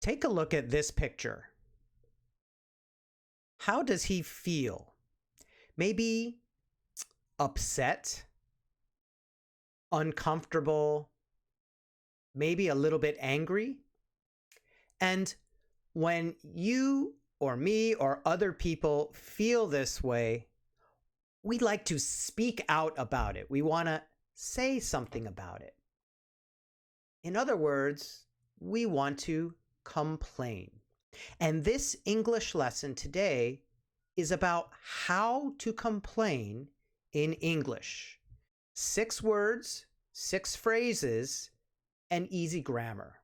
Take a look at this picture. How does he feel? Maybe upset, uncomfortable, maybe a little bit angry. And when you or me or other people feel this way, we like to speak out about it. We want to say something about it. In other words, we want to complain. And this English lesson today is about how to complain in English. 6 words, 6 phrases, and easy grammar.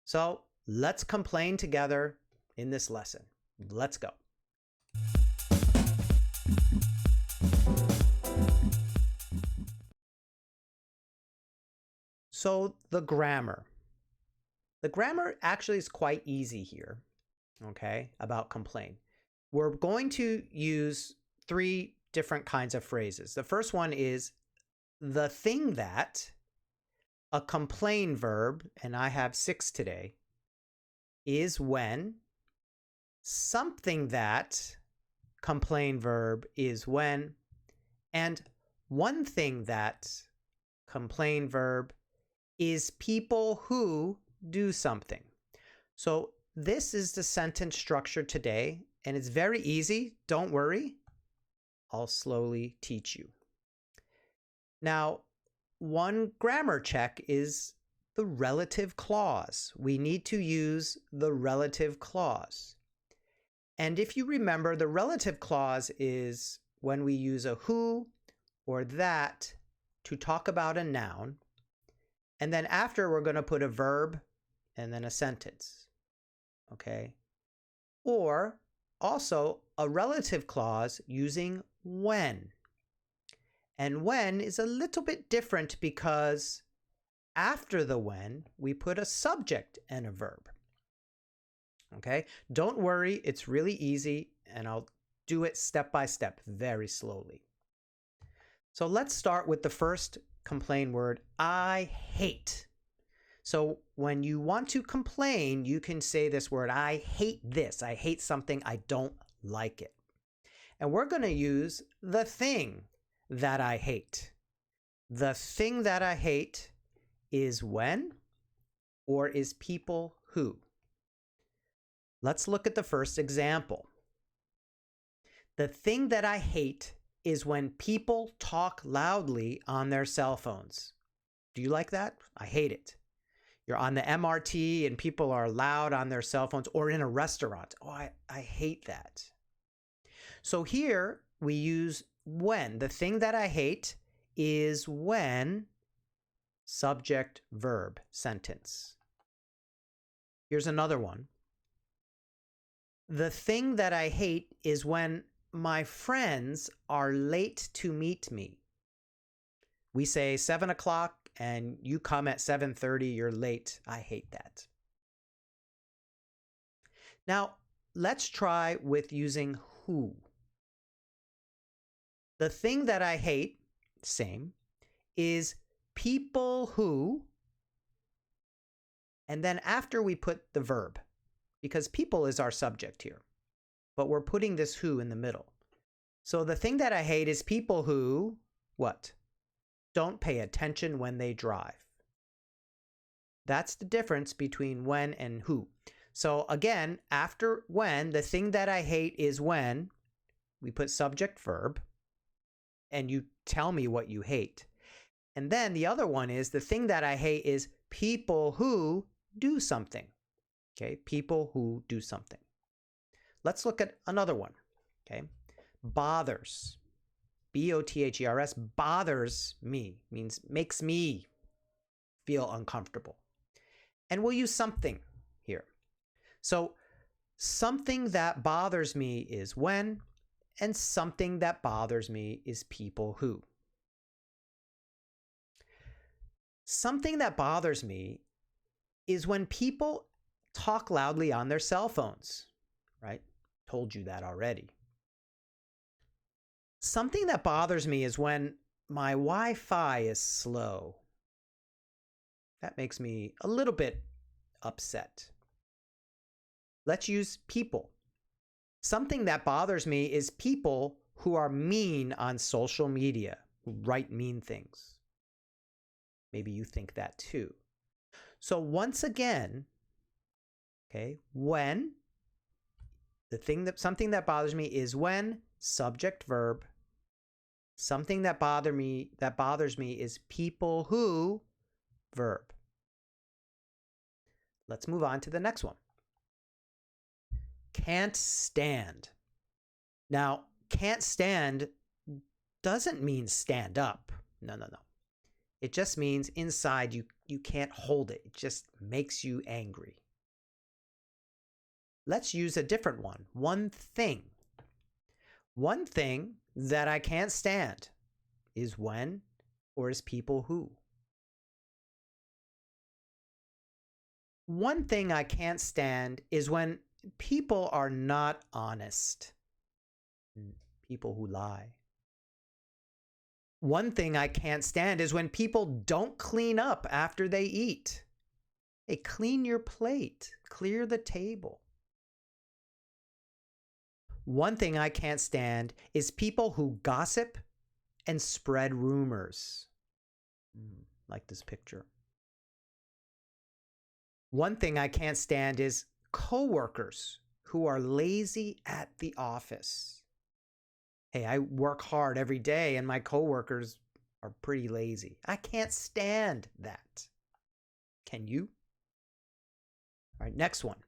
So let's complain together in this lesson. Let's go. So the grammar. The grammar actually is quite easy here, okay, about complain. We're going to use 3 different kinds of phrases. The first one is the thing that, a complain verb, and I have 6 today, is when, something that, complain verb, is when, and one thing that, complain verb, is people who do something. So this is the sentence structure today, and it's very easy. Don't worry. I'll slowly teach you. Now, one grammar check is the relative clause. We need to use the relative clause. And if you remember, the relative clause is when we use a who or that to talk about a noun. And then after, we're going to put a verb and then a sentence. Okay? Or also a relative clause using when. And when is a little bit different because after the when, we put a subject and a verb. Okay? Don't worry, it's really easy, and I'll do it step by step, very slowly. So let's start with the first complain word, I hate. So when you want to complain, you can say this word, I hate this. I hate something. I don't like it. And we're going to use the thing that I hate. The thing that I hate is when or is people who. Let's look at the first example. The thing that I hate is when people talk loudly on their cell phones. Do you like that? I hate it. You're on the MRT and people are loud on their cell phones, or in a restaurant. Oh, I hate that. So here we use when. The thing that I hate is when, subject, verb, sentence. Here's another one. The thing that I hate is when my friends are late to meet me. We say 7 o'clock and you come at 7:30, you're late. I hate that. Now, let's try with using who. The thing that I hate, same, is people who, and then after we put the verb, because people is our subject here, but we're putting this who in the middle. So the thing that I hate is people who, what? Don't pay attention when they drive. That's the difference between when and who. So again, after when, the thing that I hate is when, we put subject verb, and you tell me what you hate. And then the other one is the thing that I hate is people who do something. Okay, people who do something. Let's look at another one. Okay, bothers. B-O-T-H-E-R-S, bothers me, means makes me feel uncomfortable. And we'll use something here. So something that bothers me is when, and something that bothers me is people who. Something that bothers me is when people talk loudly on their cell phones, right? Told you that already. Something that bothers me is when my Wi-Fi is slow. That makes me a little bit upset. Let's use people. Something that bothers me is people who are mean on social media, who write mean things. Maybe you think that too. So once again, okay, when something that bothers me is when, subject verb. Something that bothers me is people who, verb. Let's move on to the next one. Can't stand. Now, can't stand doesn't mean stand up. No. It just means inside you can't hold it. It just makes you angry. Let's use a different one. One thing. One thing that I can't stand is when or is people who. One thing I can't stand is when people are not honest. People who lie. One thing I can't stand is when people don't clean up after they eat. Hey, clean your plate. Clear the table. One thing I can't stand is people who gossip and spread rumors. Like this picture. One thing I can't stand is coworkers who are lazy at the office. Hey, I work hard every day and my coworkers are pretty lazy. I can't stand that. Can you? All right, next one.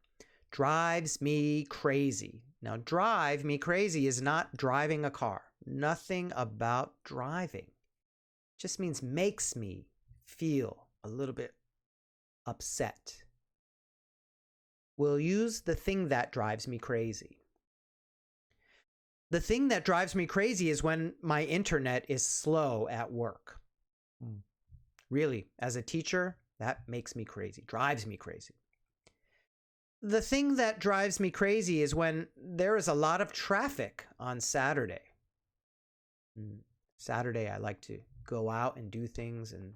Drives me crazy. Now, drive me crazy is not driving a car. Nothing about driving. It just means makes me feel a little bit upset. We'll use the thing that drives me crazy. The thing that drives me crazy is when my internet is slow at work. Really, as a teacher, that makes me crazy, drives me crazy. The thing that drives me crazy is when there is a lot of traffic on Saturday. Saturday, I like to go out and do things, and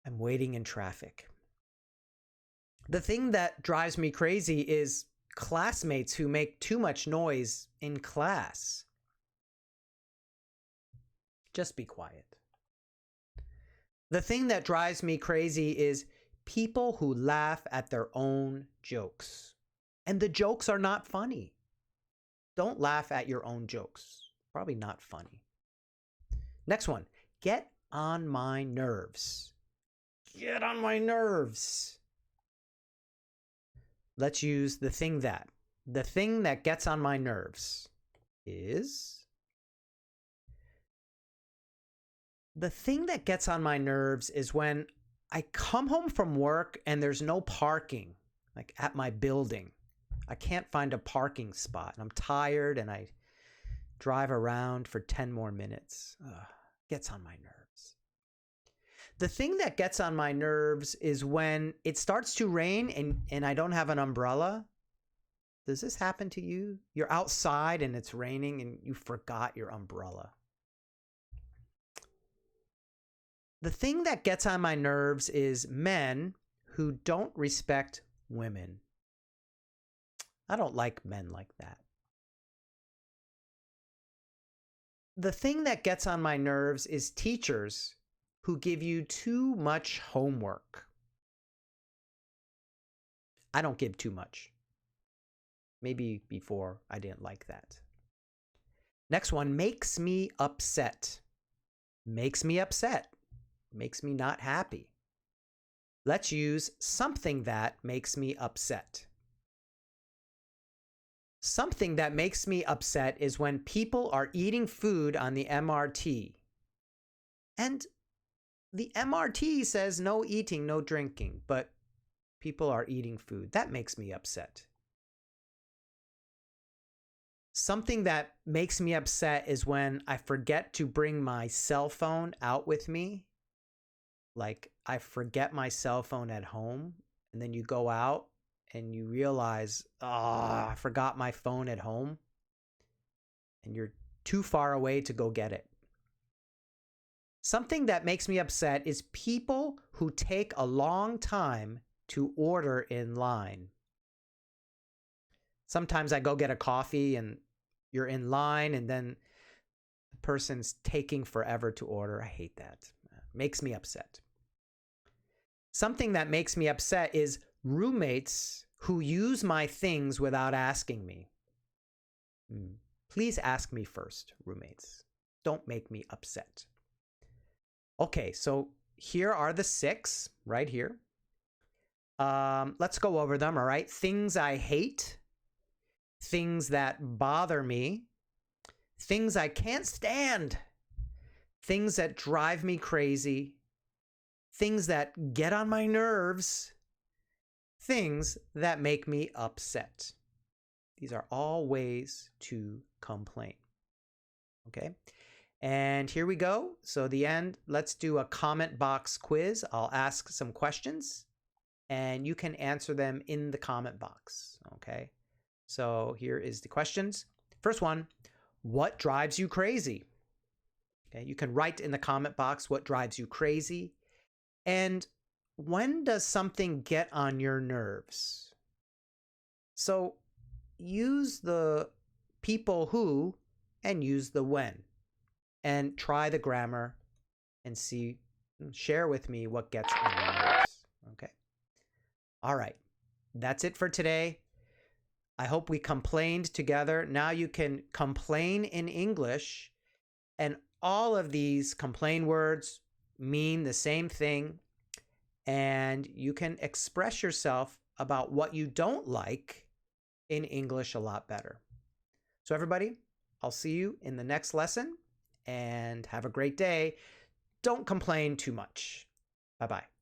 I'm waiting in traffic. The thing that drives me crazy is classmates who make too much noise in class. Just be quiet. The thing that drives me crazy is people who laugh at their own jokes. And the jokes are not funny. Don't laugh at your own jokes. Probably not funny. Next one. Get on my nerves. Get on my nerves. Let's use the thing that. The thing that gets on my nerves is... The thing that gets on my nerves is when I come home from work and there's no parking, like at my building. I can't find a parking spot. I'm tired and I drive around for 10 more minutes. Gets on my nerves. The thing that gets on my nerves is when it starts to rain and I don't have an umbrella. Does this happen to you? You're outside and it's raining and you forgot your umbrella. The thing that gets on my nerves is men who don't respect women. I don't like men like that. The thing that gets on my nerves is teachers who give you too much homework. I don't give too much. Maybe before I didn't like that. Next one, makes me upset. Makes me upset. Makes me not happy. Let's use something that makes me upset. Something that makes me upset is when people are eating food on the MRT. And the MRT says no eating, no drinking, but people are eating food. That makes me upset. Something that makes me upset is when I forget to bring my cell phone out with me. Like I forget my cell phone at home, and then you go out and you realize, I forgot my phone at home, and you're too far away to go get it. Something that makes me upset is people who take a long time to order in line. Sometimes I go get a coffee and you're in line and then the person's taking forever to order. I hate that. Makes me upset. Something that makes me upset is roommates who use my things without asking me. Please ask me first, roommates. Don't make me upset. Okay, so here are the 6 right here. Let's go over them, all right? Things I hate, things that bother me, things I can't stand, things that drive me crazy, things that get on my nerves, things that make me upset. These are all ways to complain. Okay, and here we go. So the end, let's do a comment box quiz. I'll ask some questions and you can answer them in the comment box. Okay, so here is the questions. First one, what drives you crazy? Okay, you can write in the comment box what drives you crazy. And when does something get on your nerves? So use the people who and use the when. And try the grammar and share with me what gets on your nerves. Okay. All right. That's it for today. I hope we complained together. Now you can complain in English, and all of these complain words mean the same thing, and you can express yourself about what you don't like in English a lot better. So everybody, I'll see you in the next lesson, and have a great day. Don't complain too much. Bye-bye.